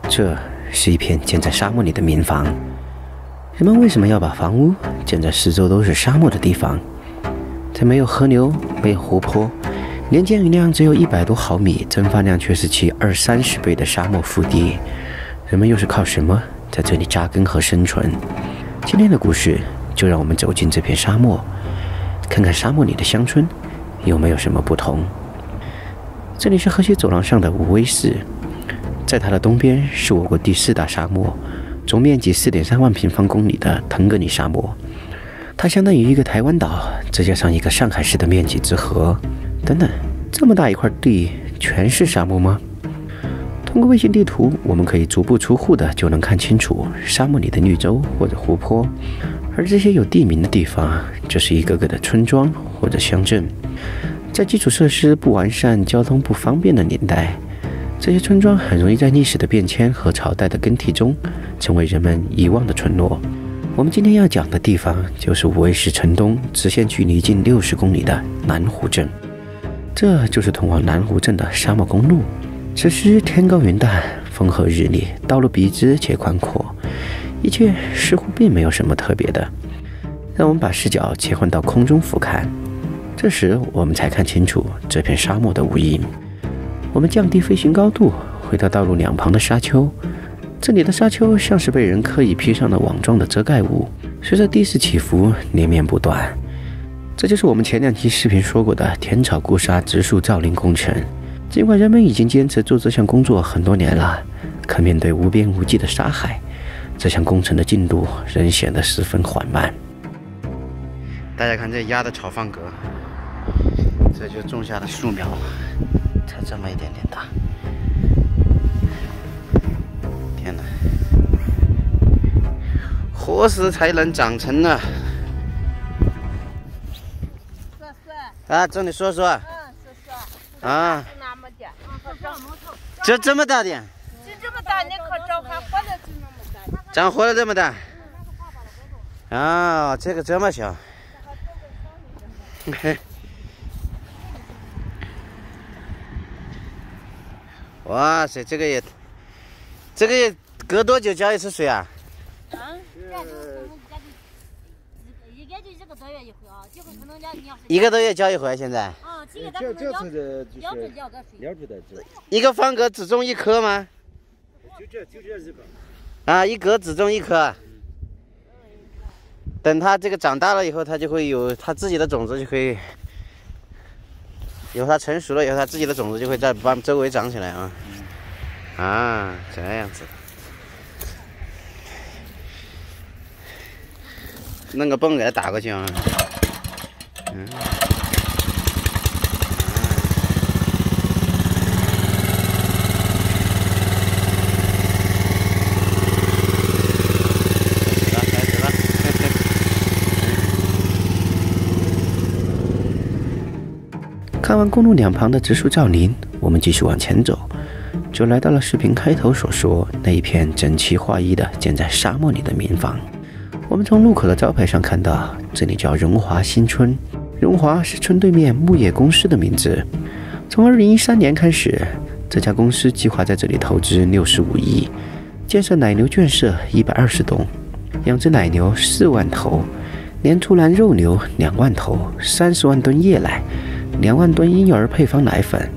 这是一片建在沙漠里的民房。人们为什么要把房屋建在四周都是沙漠的地方？在没有河流、没有湖泊，年降雨量只有100多毫米，蒸发量却是其20-30倍的沙漠腹地。人们又是靠什么在这里扎根和生存？今天的故事就让我们走进这片沙漠，看看沙漠里的乡村有没有什么不同。这里是河西走廊上的武威市，在它的东边是我国第4大沙漠，总面积4.3万平方公里的腾格里沙漠。它相当于一个台湾岛，再加上一个上海市的面积之和。等等，这么大一块地全是沙漠吗？通过卫星地图，我们可以足不出户的就能看清楚沙漠里的绿洲或者湖泊，而这些有地名的地方，就是一个个的村庄或者乡镇。在基础设施不完善、交通不方便的年代，这些村庄很容易在历史的变迁和朝代的更替中，成为人们遗忘的村落。我们今天要讲的地方，就是武威市城东直线距离近60公里的南湖镇。这就是通往南湖镇的沙漠公路。此时天高云淡，风和日丽，道路笔直且宽阔，一切似乎并没有什么特别的。让我们把视角切换到空中俯瞰，这时我们才看清楚这片沙漠的无垠。我们降低飞行高度，回到道路两旁的沙丘。这里的沙丘像是被人刻意披上了网状的遮盖物，随着地势起伏连绵不断。这就是我们前2期视频说过的填草固沙植树造林工程。尽管人们已经坚持做这项工作很多年了，可面对无边无际的沙海，这项工程的进度仍显得十分缓慢。大家看这压的草放格，这就种下的树苗，才这么一点点大。天哪，何时才能长成呢？啊，这里说说。啊，就这么大点，就这么大，你可找还活了就那么大，长活了这么大。啊，这个这么小。哇塞，这个也隔多久浇一次水啊？1个多月浇一回，现在。一个方格只种1棵吗？就这1个。啊，一格只种1棵。等它这个长大了以后，它就会有它自己的种子，就可以有它成熟了以后，它自己的种子就会在周围长起来啊。啊，这样子。弄个泵给它打过去啊。看完公路两旁的植树造林，我们继续往前走，就来到了视频开头所说那一片整齐划一的建在沙漠里的民房。我们从路口的招牌上看到，这里叫荣华新村。荣华是村对面木业公司的名字。从2013年开始，这家公司计划在这里投资65亿，建设奶牛圈舍120栋，养殖奶牛4万头，年出栏肉牛2万头，30万吨液奶，2万吨婴幼儿配方奶粉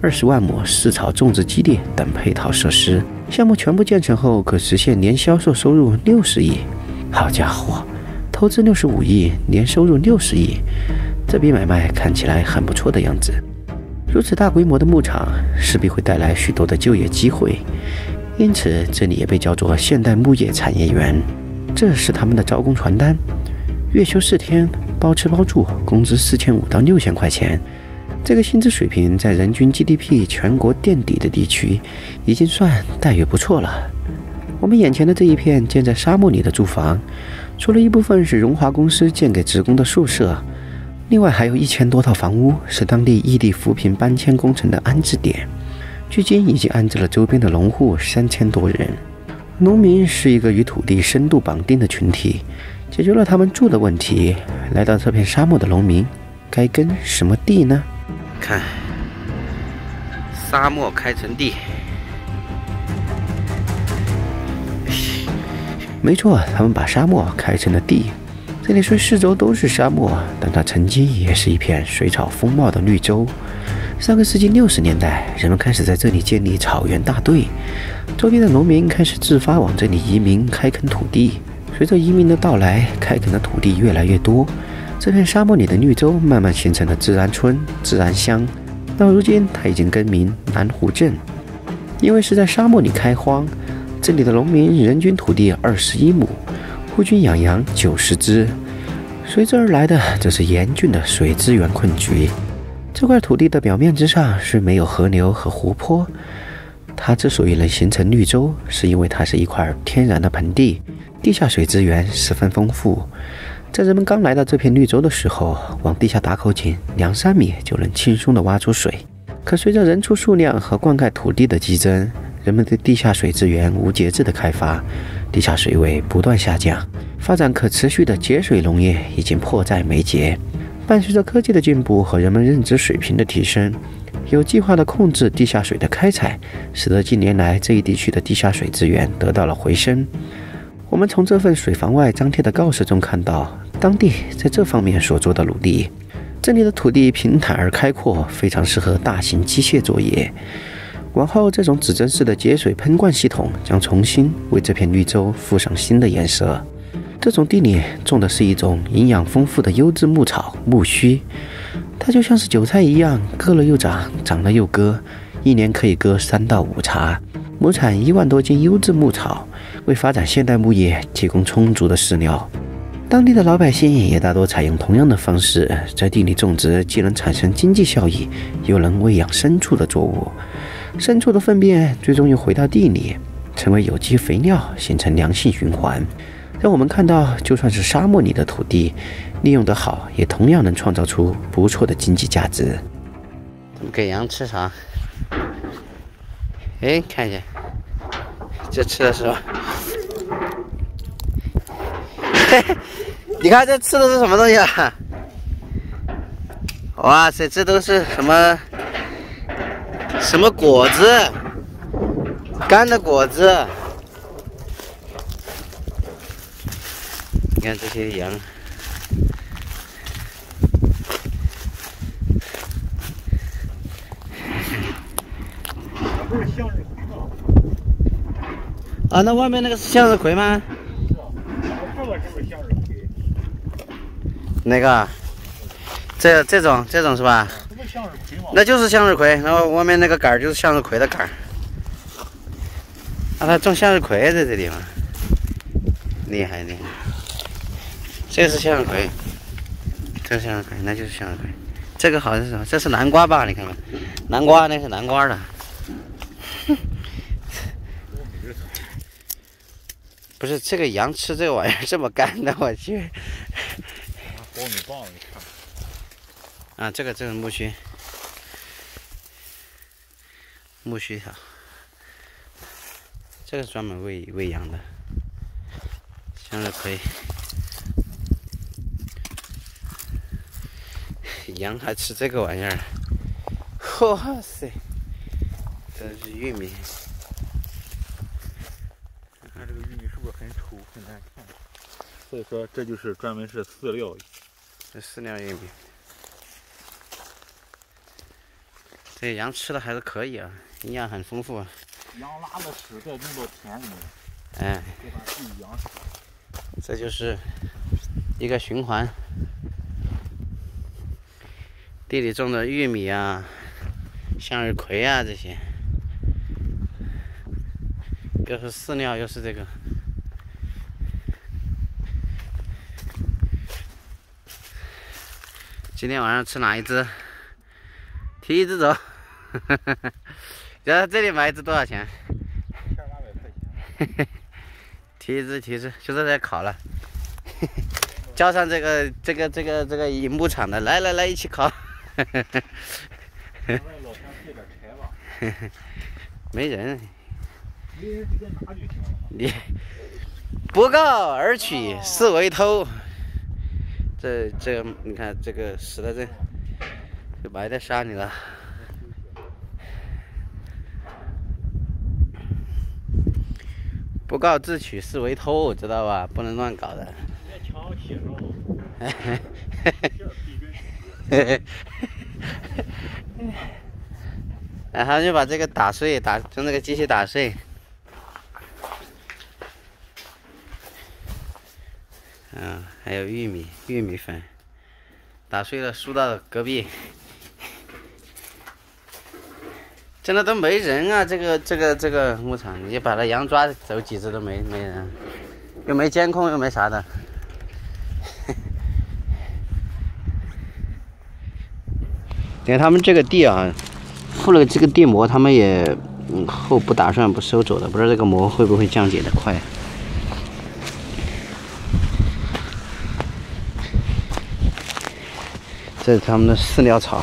，20万亩饲草种植基地等配套设施。项目全部建成后，可实现年销售收入60亿。好家伙，投资65亿，年收入60亿，这笔买卖看起来很不错的样子。如此大规模的牧场，势必会带来许多的就业机会，因此这里也被叫做现代牧业产业园。这是他们的招工传单，月休4天，包吃包住，工资4500到6000块钱。这个薪资水平在人均 GDP 全国垫底的地区，已经算待遇不错了。我们眼前的这一片建在沙漠里的住房，除了一部分是荣华公司建给职工的宿舍，另外还有1000多套房屋是当地异地扶贫搬迁工程的安置点，距今已经安置了周边的农户3000多人。农民是一个与土地深度绑定的群体，解决了他们住的问题。来到这片沙漠的农民，该耕什么地呢？看，沙漠开垦地。没错，他们把沙漠开成了地。这里虽四周都是沙漠，但它曾经也是一片水草丰茂的绿洲。上个世纪60年代，人们开始在这里建立草原大队，周边的农民开始自发往这里移民开垦土地。随着移民的到来，开垦的土地越来越多，这片沙漠里的绿洲慢慢形成了自然村、自然乡。到如今，它已经更名南湖镇。因为是在沙漠里开荒，这里的农民人均土地21亩，户均养羊90只。随之而来的则是严峻的水资源困局。这块土地的表面之上虽没有河流和湖泊，它之所以能形成绿洲，是因为它是一块天然的盆地，地下水资源十分丰富。在人们刚来到这片绿洲的时候，往地下打口井2-3米就能轻松地挖出水。可随着人畜数量和灌溉土地的激增，人们对地下水资源无节制的开发，地下水位不断下降，发展可持续的节水农业已经迫在眉睫。伴随着科技的进步和人们认知水平的提升，有计划的控制地下水的开采，使得近年来这一地区的地下水资源得到了回升。我们从这份水房外张贴的告示中看到，当地在这方面所做的努力。这里的土地平坦而开阔，非常适合大型机械作业。往后，这种指针式的节水喷灌系统将重新为这片绿洲附上新的颜色。这种地里种的是一种营养丰富的优质牧草苜蓿，它就像是韭菜一样，割了又长，长了又割，一年可以割3到5茬，亩产1万多斤优质牧草，为发展现代牧业提供充足的饲料。当地的老百姓也大多采用同样的方式，在地里种植既能产生经济效益，又能喂养牲畜的作物。牲畜的粪便最终又回到地里，成为有机肥料，形成良性循环。让我们看到，就算是沙漠里的土地，利用得好，也同样能创造出不错的经济价值。咱们给羊吃啥？哎，看一下，这吃的是吧？你看这吃的是什么东西啊？哇塞，这都是什么果子？干的果子。你看这些羊，不是向日葵吗？啊，那外面那个是向日葵吗？我看看是不是向日葵。那个，这种是吧？这不是向日葵吗？那就是向日葵，然后外面那个杆儿就是向日葵的杆儿。啊，他种向日葵在这地方，厉害厉害。这个是向日葵，这是向日葵，那就是向日葵。这个好像是什么？这是南瓜吧？你看看，南瓜那是南瓜的。不是这个羊吃这个玩意儿这么干的，我去。苞米棒，你看。啊，这个苜蓿，苜蓿草，这个是专门喂羊的。向日葵，羊还吃这个玩意儿，哇塞，这是玉米。看这个玉米是不是很丑很难看？所以说这就是专门是饲料。这饲料玉米，这羊吃的还是可以啊，营养很丰富啊。羊拉的屎再弄到田里面，哎，再把地养死。这就是一个循环。地里种的玉米啊、向日葵啊这些，又是饲料又是这个。今天晚上吃哪一只？提一只走。在这里买一只多少钱1800块钱。提一只，就在这烤了。叫上这个引牧场的，来一起烤。老乡借点柴吧。没人。没人直接拿就行了。你不告而取，是为偷。这个你看，这个死在这，就埋在沙里了。不告自取是为偷，知道吧？不能乱搞的。别抢我血肉。然后就把这个打碎，用那个机器打碎。还有玉米粉，打碎了输到隔壁。真的都没人啊！这个牧场，你把它羊抓走几只都没人，又没监控，又没啥的。等他们这个地啊，覆了这个地膜，他们也后不打算不收走的，不知道这个膜会不会降解的快。这是他们的饲料槽。